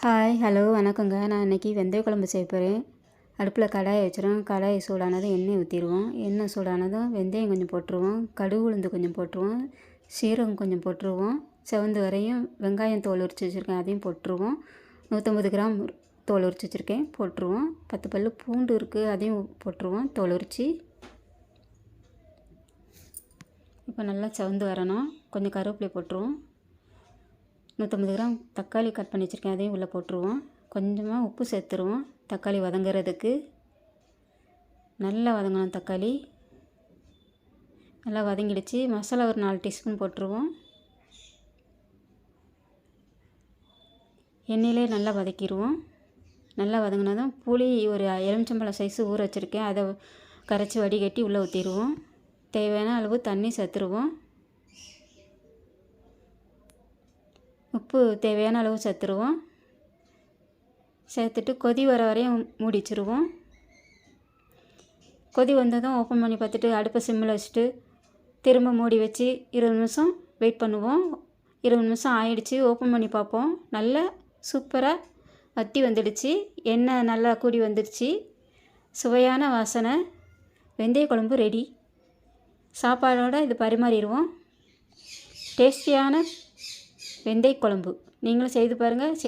Hi hello வணக்கங்க. நான் இன்றைக்கி வெந்தய குழம்பு செய்ய போகிறேன். அடுப்பில் கடாயை வச்சுருவோம். கடாயை சூடானதும் எண்ணெய் ஊற்றிடுவோம். எண்ணெய் சூடானதும் வெந்தயம் கொஞ்சம் போட்டுருவோம். கடுகு உளுந்து கொஞ்சம் போட்டுருவோம். சீரகம் கொஞ்சம் போட்டுருவோம். செவந்து வரையும் வெங்காயம் தோல் உரித்து வச்சுருக்கேன், அதையும் போட்டுருவோம். 150 கிராம் தோல் உரித்து வச்சுருக்கேன், போட்டுருவோம். 10 பல் பூண்டு இருக்குது, அதையும் போட்டுருவோம் தோல் உரித்து. இப்போ நல்லா செவந்து வரணும். கொஞ்சம் கருவேப்பிலை போட்டுருவோம். 150 கிராம் தக்காளி கட் பண்ணி வச்சுருக்கேன், அதையும் உள்ளே போட்டுருவோம். கொஞ்சமாக உப்பு சேர்த்துருவோம் தக்காளி வதங்கிறதுக்கு. நல்லா வதங்கணும் தக்காளி. நல்லா வதங்கிடுச்சு. மசாலா ஒரு 4 டீஸ்பூன் போட்டுருவோம். எண்ணெயிலே நல்லா வதக்கிடுவோம். நல்லா வதங்கினதும் புளி ஒரு எலுமிச்சம்பழம் சைஸு ஊற வச்சுருக்கேன், அதை கரைச்சி வடிகட்டி உள்ளே ஊற்றிடுவோம். தேவையான அளவு தண்ணி சேர்த்துருவோம். உப்பு தேவையான அளவு சேர்த்துருவோம். சேர்த்துட்டு கொதி வர வரையும் மூடி வச்சுருவோம். கொதி வந்ததும் ஓப்பன் பண்ணி பார்த்துட்டு அடுப்பை சிம்மில் வச்சுட்டு திரும்ப மூடி வச்சு 20 நிமிஷம் வெயிட் பண்ணுவோம். 20 நிமிஷம் ஆயிடுச்சு. ஓப்பன் பண்ணி பார்ப்போம். நல்லா சூப்பராக வற்றி வந்துடுச்சு. எண்ணெய் நல்லா கூடி வந்துடுச்சு. சுவையான வாசனை வெந்தய குழம்பு ரெடி. சாப்பாடோடு இது பரிமாறிடுவோம். டேஸ்டியான வெந்தய குழம்பு நீங்களும் செய்து பாருங்கள்.